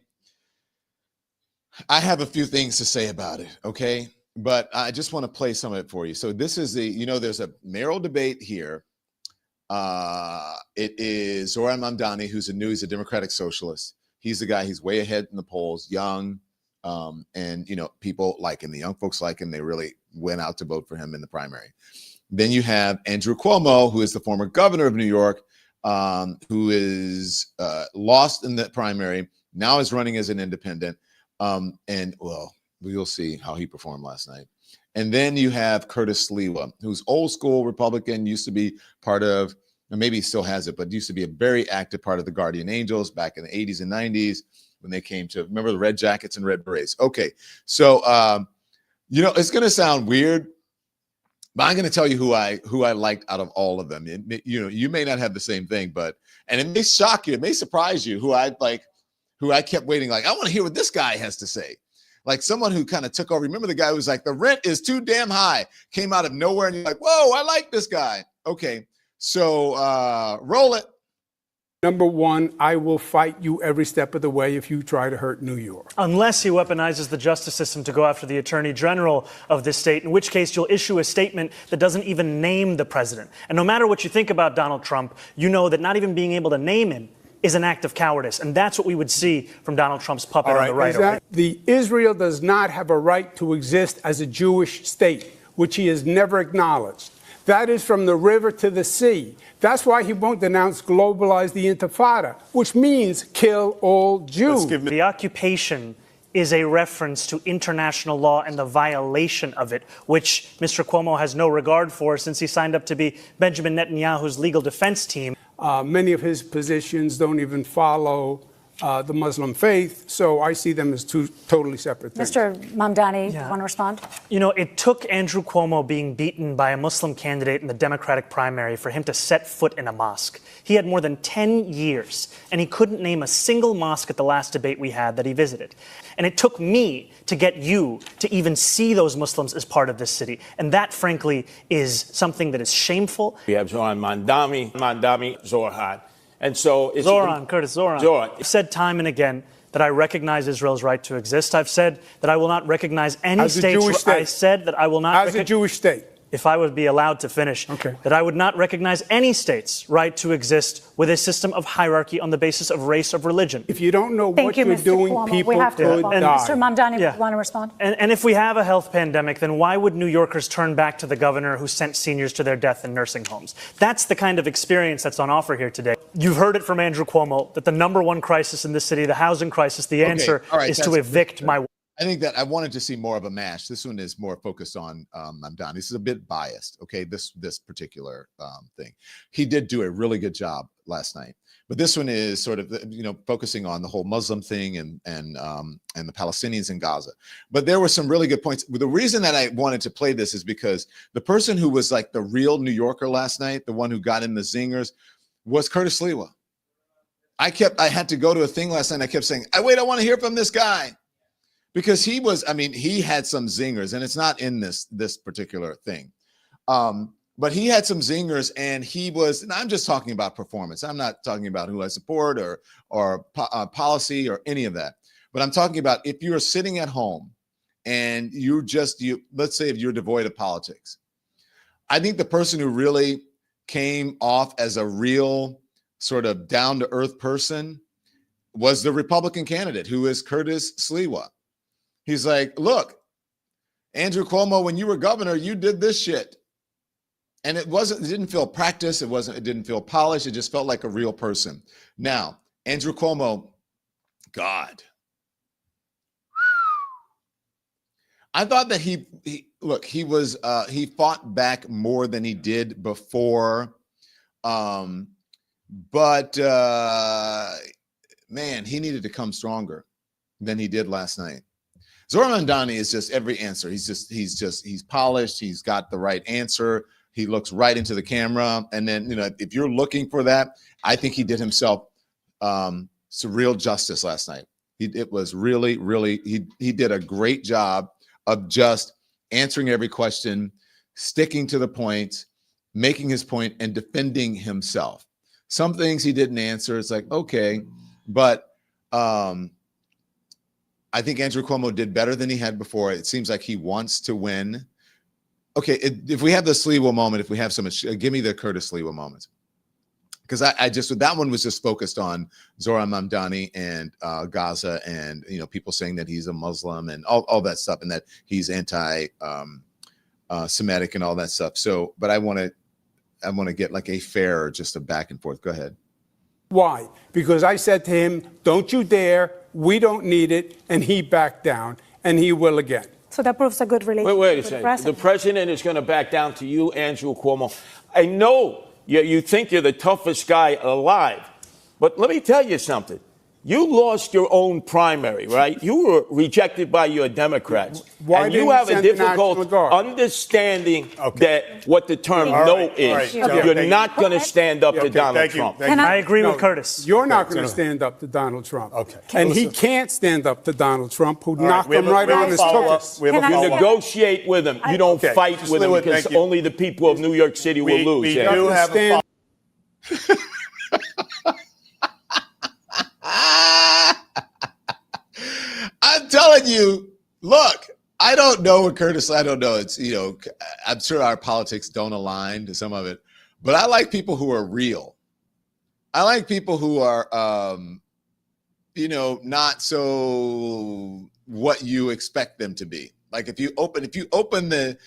I have a few things to say about it, okay? But I just want to play some of it for you. So this is there's a mayoral debate here. It is Zoran Mamdani, he's a Democratic socialist. He's the guy, he's way ahead in the polls, young, and, people like him, the young folks like him. They really went out to vote for him in the primary. Then you have Andrew Cuomo, who is the former governor of New York, who is lost in the primary, now is running as an independent. We'll see how he performed last night. And then you have Curtis Sliwa, who's old school Republican, used to be part of, and maybe he still has it, but used to be a very active part of the Guardian Angels back in the 80s and 90s when they came to, remember the red jackets and red berets? Okay, so, it's going to sound weird, but I'm going to tell you who I liked out of all of them. You may not have the same thing, and it may shock you, it may surprise you who I kept waiting, I want to hear what this guy has to say. Like someone who kind of took over. Remember the guy who was like, the rent is too damn high, came out of nowhere, and you're like, whoa, I like this guy. Okay, so roll it. Number one, I will fight you every step of the way if you try to hurt New York. Unless he weaponizes the justice system to go after the attorney general of this state, in which case you'll issue a statement that doesn't even name the president. And no matter what you think about Donald Trump, you know that not even being able to name him is an act of cowardice. And that's what we would see from Donald Trump's puppet on the right. Israel does not have a right to exist as a Jewish state, which he has never acknowledged. That is from the river to the sea. That's why he won't denounce globalize the Intifada, which means kill all Jews. The occupation is a reference to international law and the violation of it, which Mr. Cuomo has no regard for since he signed up to be Benjamin Netanyahu's legal defense team. Many of his positions don't even follow the Muslim faith, so I see them as two totally separate things. Mr. Mamdani, you want to respond? It took Andrew Cuomo being beaten by a Muslim candidate in the Democratic primary for him to set foot in a mosque. He had more than 10 years, and he couldn't name a single mosque at the last debate we had that he visited. And it took me to get you to even see those Muslims as part of this city. And that, frankly, is something that is shameful. We have Zoran Mamdani, Zoran. And so it's Curtis Zoran. I've said time and again that I recognize Israel's right to exist. I've said that I will not recognize any state. I said that I will not as a Jewish state. If I would be allowed to finish, that I would not recognize any state's right to exist with a system of hierarchy on the basis of race, of religion. If you don't know what you're doing, people could die. Mr. Mamdani, you want to respond? And if we have a health pandemic, then why would New Yorkers turn back to the governor who sent seniors to their death in nursing homes? That's the kind of experience that's on offer here today. You've heard it from Andrew Cuomo that the number one crisis in this city, the housing crisis, the answer is to evict my... I think that I wanted to see more of a mash. This one is more focused on Mamdani. This is a bit biased, okay? This particular thing. He did do a really good job last night, but this one is sort of focusing on the whole Muslim thing and the Palestinians in Gaza. But there were some really good points. The reason that I wanted to play this is because the person who was like the real New Yorker last night, the one who got in the zingers, was Curtis Lewa. I had to go to a thing last night. And I kept saying, I want to hear from this guy. Because he had some zingers, and it's not in this particular thing. But he had some zingers, and and I'm just talking about performance. I'm not talking about who I support or policy or any of that. But I'm talking about if you're sitting at home and let's say if you're devoid of politics. I think the person who really came off as a real sort of down-to-earth person was the Republican candidate, who is Curtis Sliwa. He's like, look, Andrew Cuomo, when you were governor, you did this shit. And it didn't feel practiced. It didn't feel polished. It just felt like a real person. Now, Andrew Cuomo, God. I thought that he fought back more than he did before. Man, he needed to come stronger than he did last night. Zohran Mamdani is just every answer. He's polished. He's got the right answer. He looks right into the camera. And then, if you're looking for that, I think he did himself surreal justice last night. It was really, really, he did a great job of just answering every question, sticking to the point, making his point, and defending himself. Some things he didn't answer. It's like, okay, but I think Andrew Cuomo did better than he had before. It seems like he wants to win. Okay, if we have the Sliwa moment, if we have so much, give me the Curtis Sliwa moment. Because that one was just focused on Zohran Mamdani and Gaza and, people saying that he's a Muslim and all that stuff and that he's anti-Semitic and all that stuff. So, but I want to get like a fair, just a back and forth. Go ahead. Why? Because I said to him, don't you dare. We don't need it. And he backed down, and he will again. So that proves a good relationship. Wait a second. The president is going to back down to you, Andrew Cuomo. I know you think you're the toughest guy alive, but let me tell you something. You lost your own primary, right? You were rejected by your Democrats. Why and you have a difficult understanding that what the term no is. You're not going to stand up to Donald Trump. I agree with Curtis. You're not going to stand up to Donald Trump. Okay. And he can't stand up to Donald Trump, who knocked him right on his tuchus. You negotiate with him. You don't fight with him because only the people of New York City will lose. We do have a I'm telling you, look, I don't know what Curtis, I don't know. It's, I'm sure our politics don't align to some of it, but I like people who are real. I like people who are, not so what you expect them to be. Like if you open the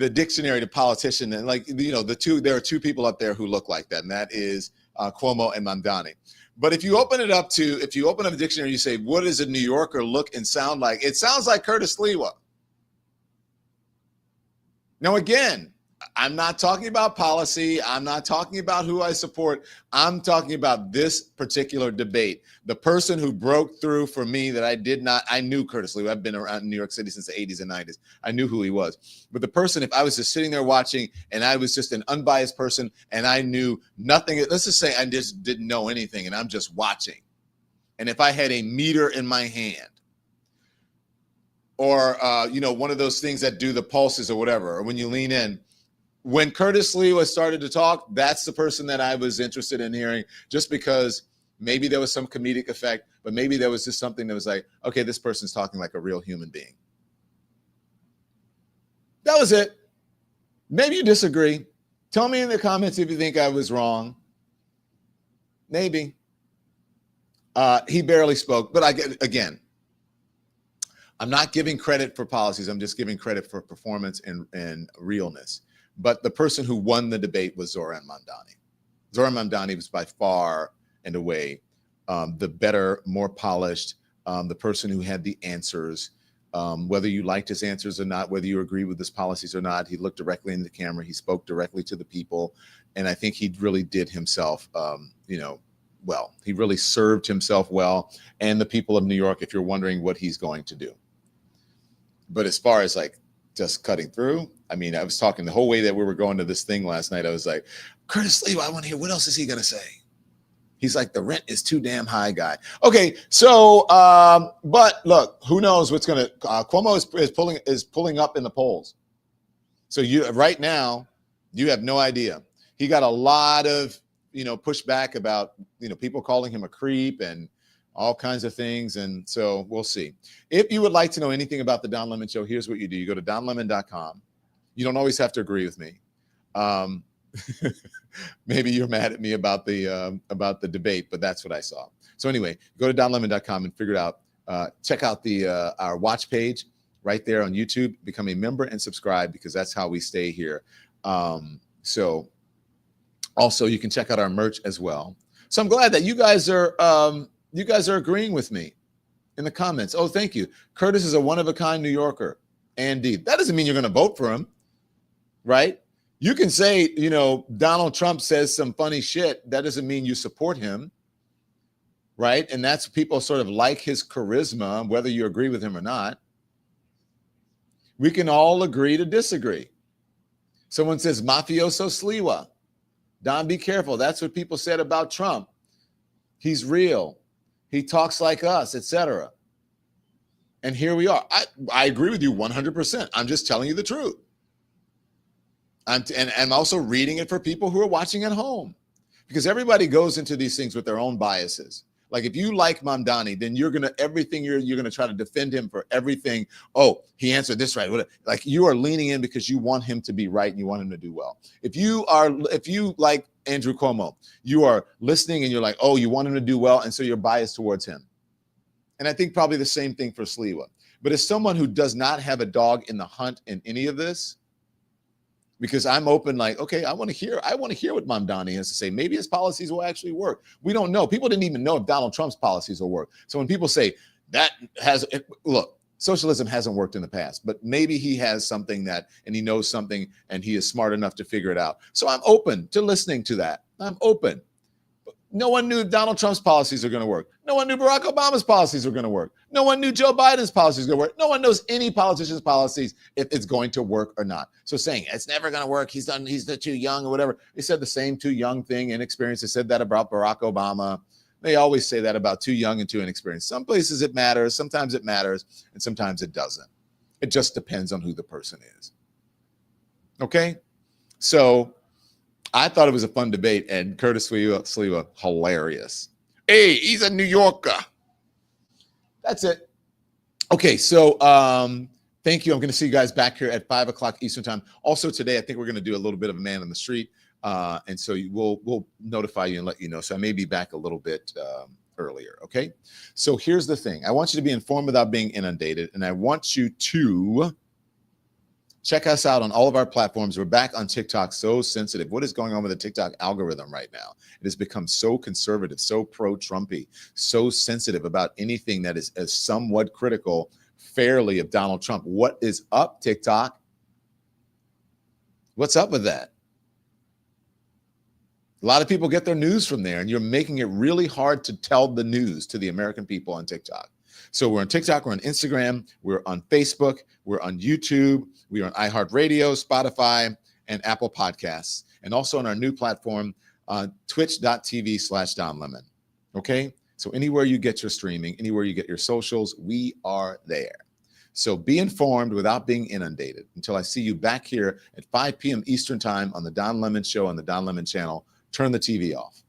dictionary to politician and there are two people up there who look like that, and that is Cuomo and Mamdani. But if you open a dictionary, you say, what does a New Yorker look and sound like? It sounds like Curtis Sliwa. Now, again, I'm not talking about policy. I'm not talking about who I support. I'm talking about this particular debate. The person who broke through for me that I knew Curtis Sliwa. I've been around New York City since the 80s and 90s. I knew who he was. But the person, if I was just sitting there watching and I was just an unbiased person and I knew nothing, let's just say I just didn't know anything and I'm just watching. And if I had a meter in my hand, or, one of those things that do the pulses or whatever, or when you lean in, when Curtis Sliwa started to talk, that's the person that I was interested in hearing, just because maybe there was some comedic effect, but maybe there was just something that was like, okay, this person's talking like a real human being. That was it. Maybe you disagree. Tell me in the comments if you think I was wrong. Maybe. He barely spoke, but again, I'm not giving credit for policies. I'm just giving credit for performance and realness. But the person who won the debate was Zohran Mamdani. Zohran Mamdani was by far and away the better, more polished, the person who had the answers. Whether you liked his answers or not, whether you agree with his policies or not, he looked directly in the camera. He spoke directly to the people. And I think he really did himself, well. He really served himself well and the people of New York, if you're wondering what he's going to do. But as far as like just cutting through, I mean, I was talking the whole way that we were going to this thing last night. I was like, Curtis Lee, I want to hear, what else is he going to say? He's like, the rent is too damn high guy. Okay, so, but look, who knows what's going to, Cuomo is pulling up in the polls. So right now, you have no idea. He got a lot of, pushback about, people calling him a creep and all kinds of things. And so we'll see. If you would like to know anything about the Don Lemon Show, here's what you do. You go to donlemon.com. You don't always have to agree with me. Maybe you're mad at me about the debate, but that's what I saw. So anyway, go to donlemon.com and figure it out. Check out our watch page right there on YouTube. Become a member and subscribe, because that's how we stay here. So also you can check out our merch as well. So I'm glad that you guys are agreeing with me in the comments. Oh, thank you. Curtis is a one-of-a-kind New Yorker. Indeed. That doesn't mean you're going to vote for him, right? You can say, Donald Trump says some funny shit. That doesn't mean you support him, right? And that's people sort of like his charisma, whether you agree with him or not. We can all agree to disagree. Someone says, mafioso Sliwa. Don, be careful. That's what people said about Trump. He's real. He talks like us, etc. And here we are. I agree with you 100%. I'm just telling you the truth. I'm also reading it for people who are watching at home, because everybody goes into these things with their own biases. Like if you like Mamdani, then you're gonna try to defend him for everything. Oh, he answered this right. Like you are leaning in because you want him to be right and you want him to do well. If you like Andrew Cuomo, you are listening and you're like, oh, you want him to do well, and so you're biased towards him. And I think probably the same thing for Sliwa. But as someone who does not have a dog in the hunt in any of this, because I'm open, like, okay, I want to hear what Mamdani has to say. Maybe his policies will actually work. We don't know. People didn't even know if Donald Trump's policies will work. So when people say look, socialism hasn't worked in the past, but maybe he has something and he knows something and he is smart enough to figure it out. So I'm open to listening to that. I'm open. No one knew Donald Trump's policies are going to work. No one knew Barack Obama's policies were going to work. No one knew Joe Biden's policies were going to work. No one knows any politician's policies if it's going to work or not. So saying it's never going to work, he's too young or whatever. They said the same too young thing, inexperienced. They said that about Barack Obama. They always say that about too young and too inexperienced. Some places it matters, sometimes it matters, and sometimes it doesn't. It just depends on who the person is. Okay? So I thought it was a fun debate, and Curtis Sliwa, hilarious. Hey, he's a New Yorker. That's it. Okay, so thank you. I'm going to see you guys back here at 5 o'clock Eastern time. Also today, I think we're going to do a little bit of a man on the street, and so we'll notify you and let you know. So I may be back a little bit earlier, okay? So here's the thing. I want you to be informed without being inundated, and I want you to check us out on all of our platforms. We're back on TikTok. So sensitive. What is going on with the TikTok algorithm right now? It has become so conservative, so pro-Trumpy, so sensitive about anything that is somewhat critical fairly of Donald Trump. What is up, TikTok? What's up with that? A lot of people get their news from there, and you're making it really hard to tell the news to the American people on TikTok. So we're on TikTok, we're on Instagram, we're on Facebook, we're on YouTube, we're on iHeart Radio, Spotify, and Apple Podcasts, and also on our new platform, twitch.tv/Don Lemon. Okay? So anywhere you get your streaming, anywhere you get your socials, we are there. So be informed without being inundated until I see you back here at 5 p.m. Eastern time on the Don Lemon Show on the Don Lemon channel. Turn the TV off.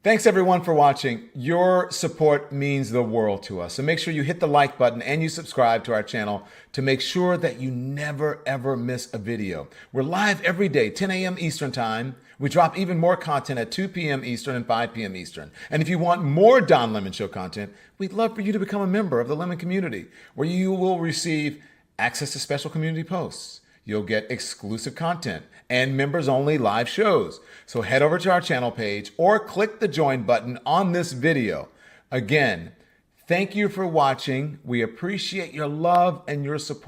Thanks everyone for watching. Your support means the world to us. So make sure you hit the like button and you subscribe to our channel to make sure that you never ever miss a video. We're live every day, 10 a.m. Eastern time. We drop even more content at 2 p.m. Eastern and 5 p.m. Eastern. And if you want more Don Lemon Show content, we'd love for you to become a member of the Lemon community, where you will receive access to special community posts. You'll get exclusive content and members-only live shows. So head over to our channel page or click the join button on this video. Again, Thank you for watching. We appreciate your love and your support.